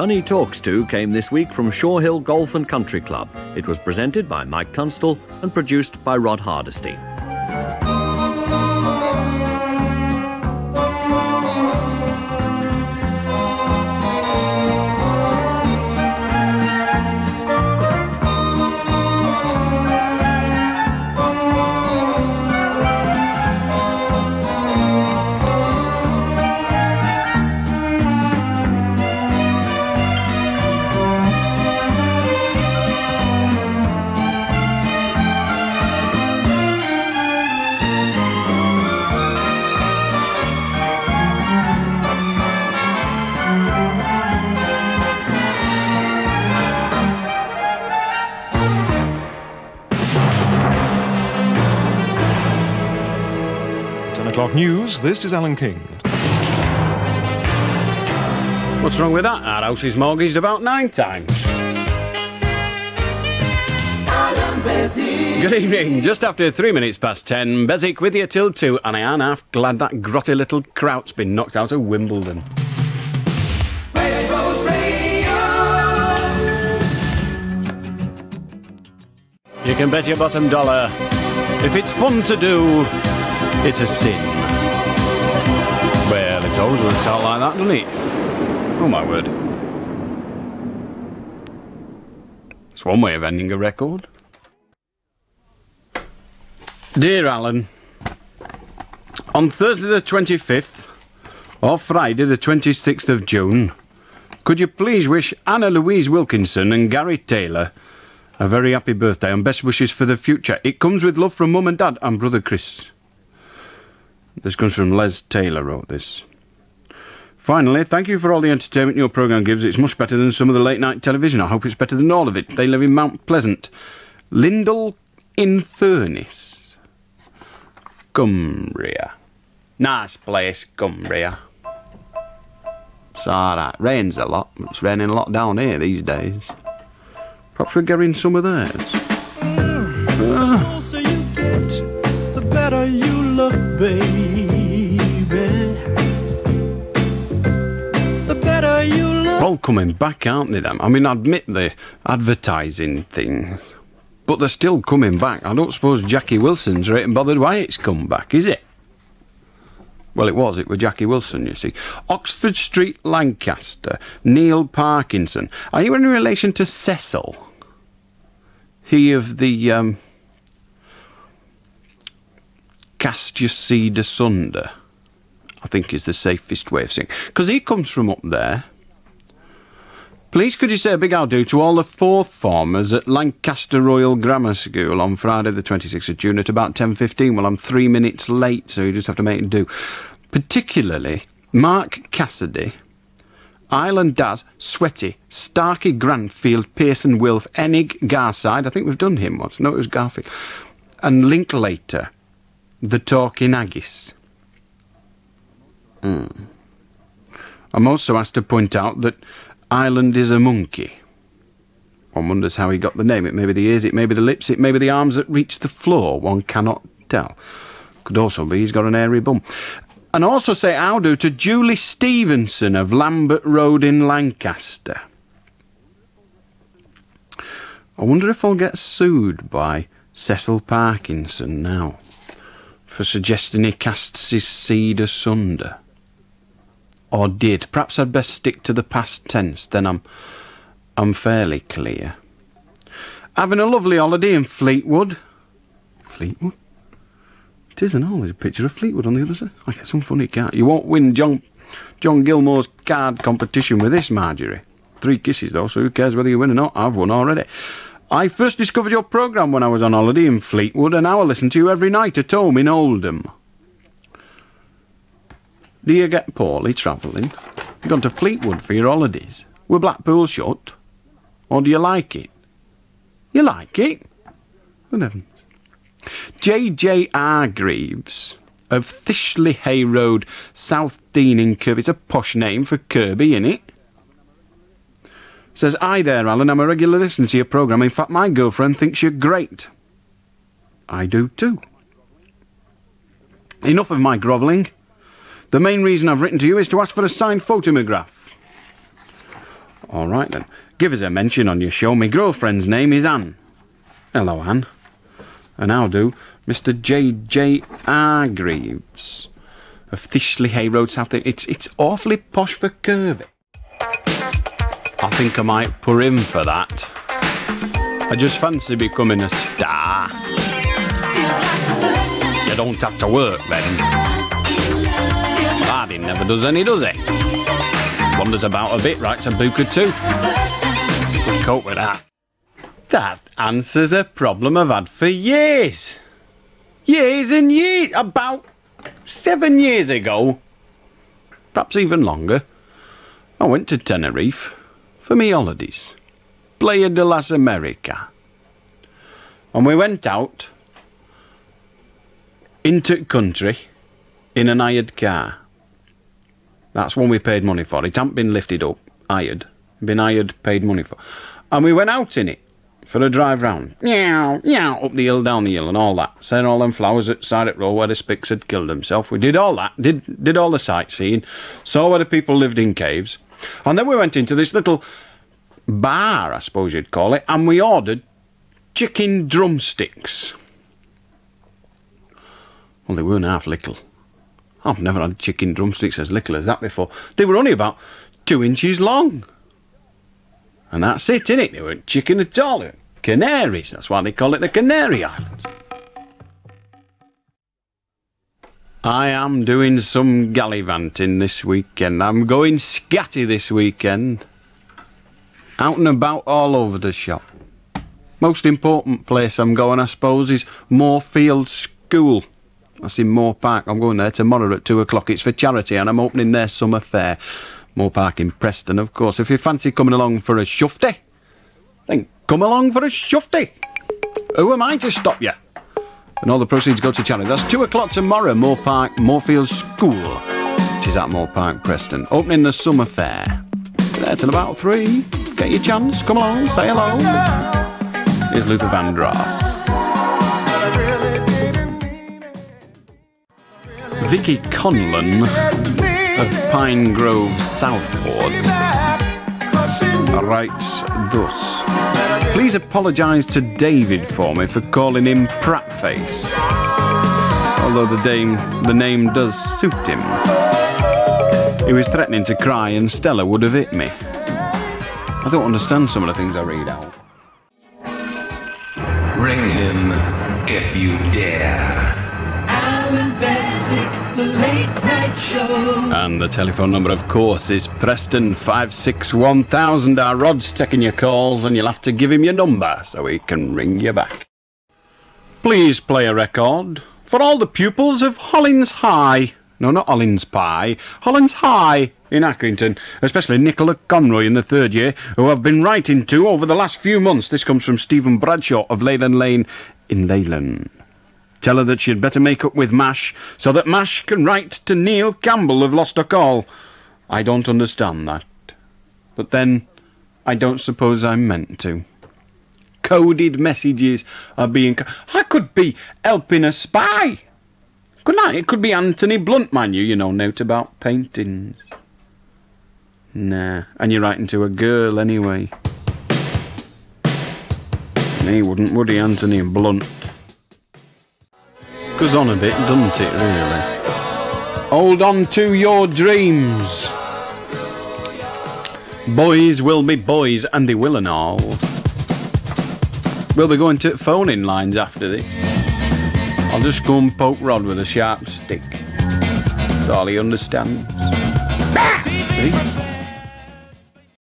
Tunny Talks To came this week from Shore Hill Golf and Country Club. It was presented by Mike Tunstall and produced by Rod Hardesty. News, this is Alan King. What's wrong with that? Our house is mortgaged about 9 times. Allan Beswick. Good evening, just after 3 minutes past 10, Beswick with you till 2, and I am half glad that grotty little Kraut's been knocked out of Wimbledon. You can bet your bottom dollar, if it's fun to do, it's a sin. Well, it always works out like that, doesn't it? Oh my word. It's one way of ending a record. Dear Alan, on Thursday the 25th, or Friday the 26th of June, could you please wish Anna Louise Wilkinson and Gary Taylor a very happy birthday and best wishes for the future. It comes with love from Mum and Dad and Brother Chris. This comes from Les Taylor, wrote this. Finally, thank you for all the entertainment your programme gives. It's much better than some of the late-night television. I hope it's better than all of it. They live in Mount Pleasant. Lindell in Furness. Cumbria. Nice place, Cumbria. It's alright. Rains a lot, but it's raining a lot down here these days. Perhaps we're getting some of theirs. The closer you get, the better you look, baby. The better you look. All coming back, aren't they, them? I mean, I admit the advertising things, but they're still coming back. I don't suppose Jackie Wilson's right and bothered why it's come back, is it? Well, it was Jackie Wilson, you see. Oxford Street, Lancaster. Neil Parkinson. Are you in relation to Cecil? He of the, cast your seed asunder, I think is the safest way of saying. Because he comes from up there. Please could you say a big how-do to all the fourth formers at Lancaster Royal Grammar School on Friday the 26th of June at about 10:15. Well, I'm 3 minutes late, so you just have to make it do. Particularly Mark Cassidy, Island Daz, Sweaty, Starkey, Grandfield, Pearson, Wilf, Enig, Garside. I think we've done him once. No, it was Garfield. And Linklater, the Talking Haggis. I'm also asked to point out that Island is a monkey. One wonders how he got the name. It may be the ears, it may be the lips, it may be the arms that reach the floor. One cannot tell. Could also be he's got an airy bum. And also say howdo to Julie Stevenson of Lambert Road in Lancaster. I wonder if I'll get sued by Cecil Parkinson now for suggesting he casts his seed asunder. Or did. Perhaps I'd best stick to the past tense, then I'm fairly clear. Having a lovely holiday in Fleetwood. Fleetwood? It isn't all. There's a picture of Fleetwood on the other side. I get some funny card. You won't win John Gilmore's card competition with this, Marjorie. 3 kisses, though, so who cares whether you win or not? I've won already. I first discovered your programme when I was on holiday in Fleetwood, and now I listen to you every night at home in Oldham. Do you get poorly travelling? You've gone to Fleetwood for your holidays? Were Blackpool shut? Or do you like it? You like it? Good heavens. J.J. Hargreaves of Thishley Hay Road, South Dean in Kirby. It's a posh name for Kirby, innit? Says, hi there, Alan. I'm a regular listener to your programme. In fact, my girlfriend thinks you're great. I do too. Enough of my grovelling. The main reason I've written to you is to ask for a signed photograph. All right then. Give us a mention on your show. My girlfriend's name is Anne. Hello, Anne. And how do Mr. J.J. Hargreaves of Thistley Hay Road, South. It's awfully posh for Kirby. I think I might put in for that. I just fancy becoming a star. You don't have to work then. Hardy never does any, does he? Wanders about a bit, writes a book or two. Could cope with that. That answers a problem I've had for years. Years and years. About 7 years ago, perhaps even longer, I went to Tenerife for me holidays. Playa de las America. And we went out into the country in an hired car. That's one we paid money for. It hadn't been lifted up. Hired. Been hired, paid money for. And we went out in it for a drive round. Meow, meow, up the hill, down the hill and all that. Saying all them flowers at side of the road where the Spicks had killed himself. We did all that. Did all the sightseeing. Saw where the people lived in caves. And then we went into this little bar, I suppose you'd call it, and we ordered chicken drumsticks. Well, they weren't half little. I've never had chicken drumsticks as little as that before. They were only about 2 inches long. And that's it, innit? They weren't chicken at all. They were canaries. That's why they call it the Canary Islands. I am doing some gallivanting this weekend. I'm going scatty this weekend. Out and about all over the shop. Most important place I'm going, I suppose, is Moorfield School. That's in Moor Park. I'm going there tomorrow at 2 o'clock. It's for charity and I'm opening their summer fair. Moor Park in Preston, of course. If you fancy coming along for a shufty, then come along for a shufty. Who am I to stop you? And all the proceeds go to charity. That's 2 o'clock tomorrow, Moor Park, Moorfield School, which is at Moor Park, Preston. Opening the summer fair. There till about 3. Get your chance. Come along, say hello. Here's Luther Vandross. Vicky Conlon of Pine Grove, Southport, writes thus. Please apologise to David for me for calling him Pratface, although the name does suit him. He was threatening to cry and Stella would have hit me. I don't understand some of the things I read out. Ring him if you dare. Allan Beswick, the late night show. And the telephone number, of course, is Preston 561,000. Our Rod's taking your calls and you'll have to give him your number so he can ring you back. Please play a record for all the pupils of Hollins High. No, not Hollins Pie. Hollins High in Accrington, especially Nicola Conroy in the 3rd year, who I've been writing to over the last few months. This comes from Stephen Bradshaw of Leyland Lane in Leyland. Tell her that she'd better make up with Mash, so that Mash can write to Neil Campbell of Lostock. I don't understand that. But then, I don't suppose I'm meant to. Coded messages are being... I could be helping a spy. Couldn't I? It could be Anthony Blunt, man. You know, note about paintings. Nah, and you're writing to a girl anyway. He wouldn't, would he, Anthony Blunt? Goes on a bit, doesn't it, really? Hold on to your dreams. Boys will be boys, and they will and all. We'll be going to phone-in lines after this. I'll just go and poke Rod with a sharp stick. That's all he understands. See?